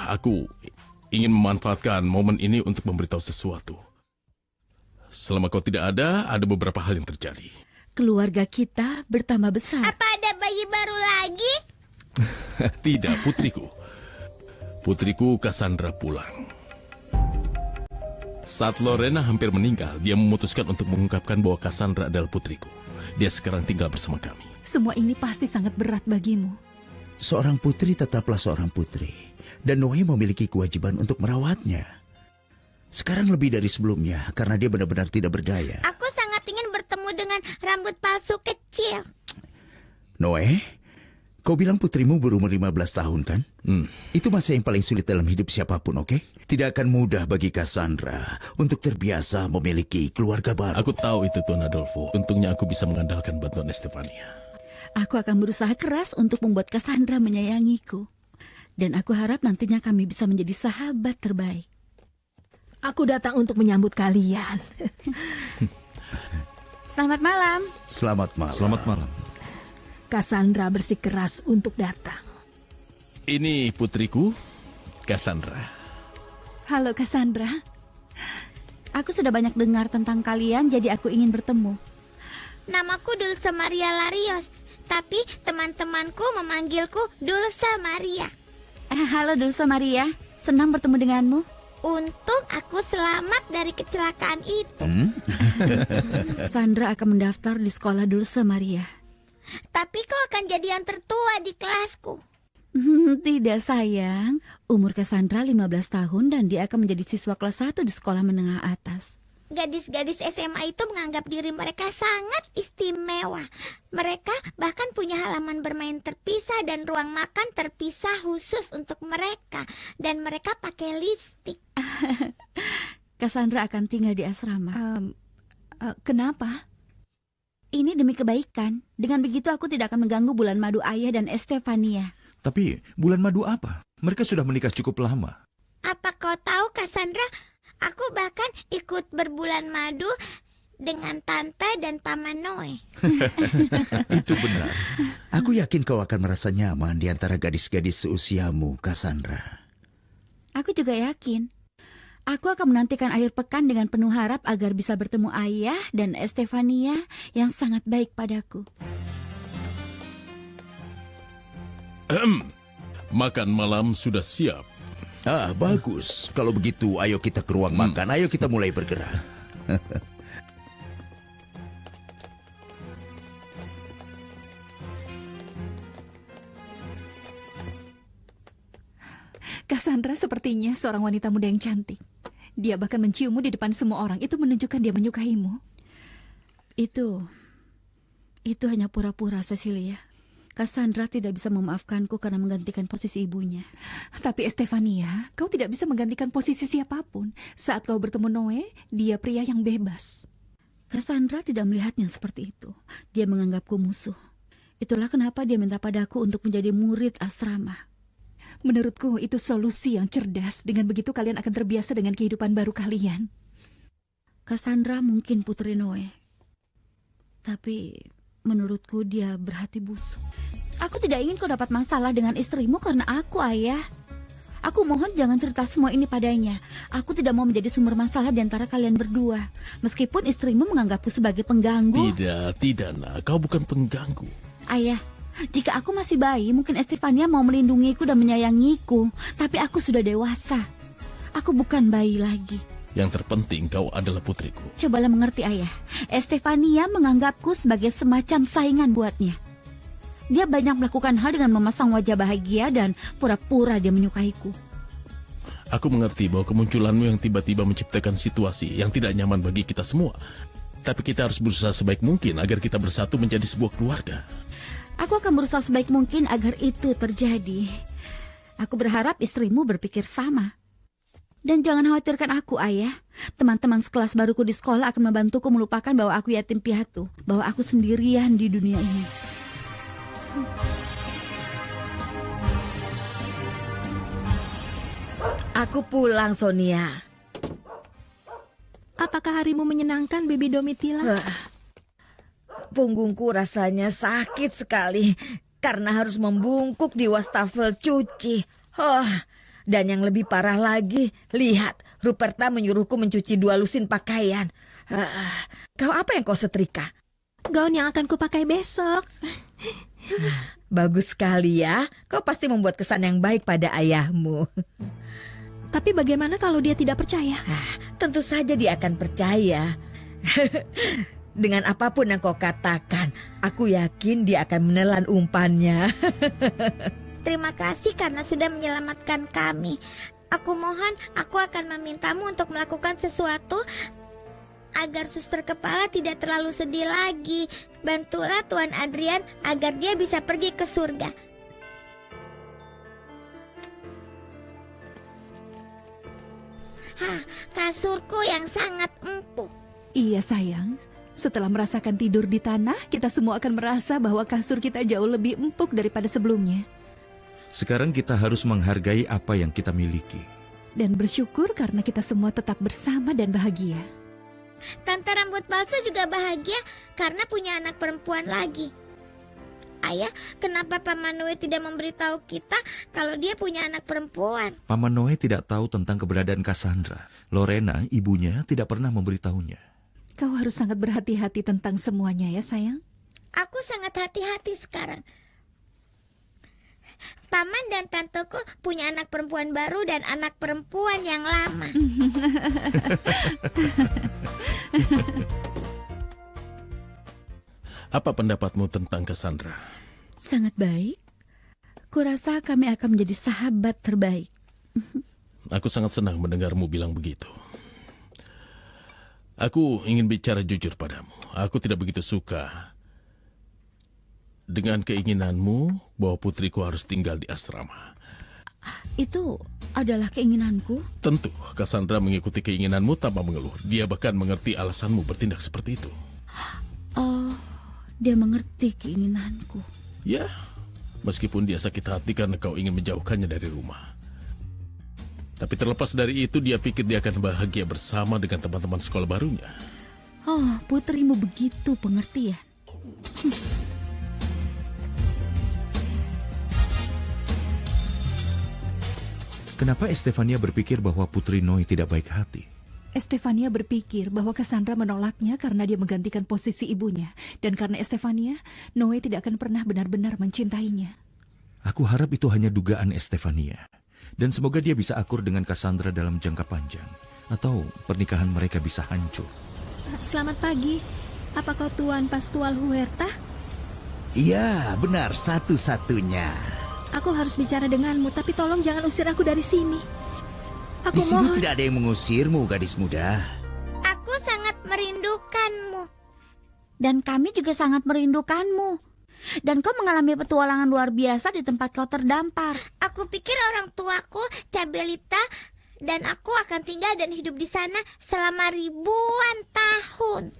Aku ingin memanfaatkan momen ini untuk memberitahu sesuatu. Selama kau tidak ada beberapa hal yang terjadi. Keluarga kita bertambah besar. Apa ada bayi baru lagi? Tidak, putriku. Putriku Cassandra pulang. Saat Lorena hampir meninggal, dia memutuskan untuk mengungkapkan bahwa Cassandra adalah putriku. Dia sekarang tinggal bersama kami. Semua ini pasti sangat berat bagimu. Seorang putri tetaplah seorang putri. Dan Noe memiliki kewajiban untuk merawatnya. Sekarang lebih dari sebelumnya, karena dia benar-benar tidak berdaya. Aku sangat ingin bertemu dengan rambut palsu kecil. Noe, kau bilang putrimu berumur 15 tahun kan? Itu masa yang paling sulit dalam hidup siapapun, oke? Tidak akan mudah bagi Cassandra untuk terbiasa memiliki keluarga baru. Aku tahu itu, Tuan Adolfo. Untungnya aku bisa mengandalkan bantuan Estefania. Aku akan berusaha keras untuk membuat Cassandra menyayangiku. Dan aku harap nantinya kami bisa menjadi sahabat terbaik. Aku datang untuk menyambut kalian. Selamat malam. Selamat malam. Selamat malam. Cassandra bersikeras untuk datang. Ini putriku, Cassandra. Halo Cassandra. Aku sudah banyak dengar tentang kalian, jadi aku ingin bertemu. Namaku Dulce Maria Larios, tapi teman-temanku memanggilku Dulce Maria. Halo Dulce Maria, senang bertemu denganmu. Untung aku selamat dari kecelakaan itu. Sandra akan mendaftar di sekolah Dulce Maria. Tapi kau akan jadi yang tertua di kelasku. Tidak sayang, umur Cassandra 15 tahun dan dia akan menjadi siswa kelas 1 di sekolah menengah atas. Gadis-gadis SMA itu menganggap diri mereka sangat istimewa. Mereka bahkan punya halaman bermain terpisah dan ruang makan terpisah khusus untuk mereka. Dan mereka pakai lipstik. Cassandra akan tinggal di asrama. Kenapa? Ini demi kebaikan. Dengan begitu aku tidak akan mengganggu bulan madu ayah dan Estefania. Tapi bulan madu apa? Mereka sudah menikah cukup lama. Apa kau tahu, Cassandra? Aku bahkan ikut berbulan madu dengan tante dan paman Noe. Itu benar. Aku yakin kau akan merasa nyaman di antara gadis-gadis seusiamu, Cassandra. Aku juga yakin. Aku akan menantikan akhir pekan dengan penuh harap agar bisa bertemu ayah dan Estefania yang sangat baik padaku. Makan malam sudah siap. Bagus. Kalau begitu, ayo kita ke ruang makan. Ayo kita mulai bergerak. Cassandra sepertinya seorang wanita muda yang cantik. Dia bahkan menciummu di depan semua orang. Itu menunjukkan dia menyukaimu. Itu hanya pura-pura, Cecilia. Cassandra tidak bisa memaafkanku karena menggantikan posisi ibunya. Tapi Estefania, kau tidak bisa menggantikan posisi siapapun. Saat kau bertemu Noe, dia pria yang bebas. Cassandra tidak melihatnya seperti itu. Dia menganggapku musuh. Itulah kenapa dia minta padaku untuk menjadi murid asrama. Menurutku itu solusi yang cerdas. Dengan begitu kalian akan terbiasa dengan kehidupan baru kalian. Cassandra mungkin putri Noe. Tapi menurutku dia berhati busuk. Aku tidak ingin kau dapat masalah dengan istrimu karena aku, ayah. Aku mohon jangan cerita semua ini padanya. Aku tidak mau menjadi sumber masalah di antara kalian berdua. Meskipun istrimu menganggapku sebagai pengganggu. Tidak, nak. Kau bukan pengganggu. Ayah, jika aku masih bayi, mungkin Estefania mau melindungiku dan menyayangiku. Tapi aku sudah dewasa. Aku bukan bayi lagi. Yang terpenting kau adalah putriku. Cobalah mengerti, ayah. Estefania menganggapku sebagai semacam saingan buatnya. Dia banyak melakukan hal dengan memasang wajah bahagia dan pura-pura dia menyukaiku. Aku mengerti bahwa kemunculanmu yang tiba-tiba menciptakan situasi yang tidak nyaman bagi kita semua. Tapi kita harus berusaha sebaik mungkin agar kita bersatu menjadi sebuah keluarga. Aku akan berusaha sebaik mungkin agar itu terjadi. Aku berharap istrimu berpikir sama. Dan jangan khawatirkan aku, ayah. Teman-teman sekelas baruku di sekolah akan membantuku melupakan bahwa aku yatim piatu. Bahwa aku sendirian di dunia ini. Aku pulang, Sonia. Apakah harimu menyenangkan, Bibi Domitila? Punggungku rasanya sakit sekali karena harus membungkuk di wastafel cuci. Dan yang lebih parah lagi, lihat, Ruperta menyuruhku mencuci 2 lusin pakaian. Kau apa yang kau setrika? Gaun yang akan kupakai besok. Bagus sekali ya, kau pasti membuat kesan yang baik pada ayahmu. Tapi bagaimana kalau dia tidak percaya? Tentu saja dia akan percaya. Dengan apapun yang kau katakan, aku yakin dia akan menelan umpannya. Terima kasih karena sudah menyelamatkan kami. Aku mohon, aku akan memintamu untuk melakukan sesuatu agar suster kepala tidak terlalu sedih lagi. Bantulah Tuan Adrian agar dia bisa pergi ke surga. Kasurku yang sangat empuk. Iya sayang, setelah merasakan tidur di tanah, kita semua akan merasa bahwa kasur kita jauh lebih empuk daripada sebelumnya. Sekarang kita harus menghargai apa yang kita miliki. Dan bersyukur karena kita semua tetap bersama dan bahagia. Tante rambut palsu juga bahagia karena punya anak perempuan lagi. Ayah, kenapa Paman Noe tidak memberitahu kita kalau dia punya anak perempuan? Paman Noe tidak tahu tentang keberadaan Cassandra. Lorena, ibunya, tidak pernah memberitahunya. Kau harus sangat berhati-hati tentang semuanya ya sayang. Aku sangat hati-hati sekarang. Paman dan tanteku punya anak perempuan baru dan anak perempuan yang lama. Apa pendapatmu tentang Cassandra? Sangat baik. Kurasa kami akan menjadi sahabat terbaik. Aku sangat senang mendengarmu bilang begitu. Aku ingin bicara jujur padamu. Aku tidak begitu suka dengan keinginanmu bahwa putriku harus tinggal di asrama. Itu adalah keinginanku. Tentu, Cassandra mengikuti keinginanmu tanpa mengeluh. Dia bahkan mengerti alasanmu bertindak seperti itu. Oh, dia mengerti keinginanku. Ya, meskipun dia sakit hati karena kau ingin menjauhkannya dari rumah. Tapi terlepas dari itu, dia pikir dia akan bahagia bersama dengan teman-teman sekolah barunya. Oh, putrimu begitu pengertian. Kenapa Estefania berpikir bahwa Putri Noe tidak baik hati? Estefania berpikir bahwa Cassandra menolaknya karena dia menggantikan posisi ibunya. Dan karena Estefania, Noe tidak akan pernah benar-benar mencintainya. Aku harap itu hanya dugaan Estefania. Dan semoga dia bisa akur dengan Cassandra dalam jangka panjang. Atau pernikahan mereka bisa hancur. Selamat pagi. Apa kau Tuan Pastual Huerta? Iya, benar, satu-satunya. Aku harus bicara denganmu, tapi tolong jangan usir aku dari sini. Aku Di sini mohon. tidak ada yang mengusirmu, gadis muda. Aku sangat merindukanmu. Dan kami juga sangat merindukanmu. Dan kau mengalami petualangan luar biasa di tempat kau terdampar. Aku pikir orang tuaku, Cabelita, dan aku akan tinggal dan hidup di sana selama ribuan tahun.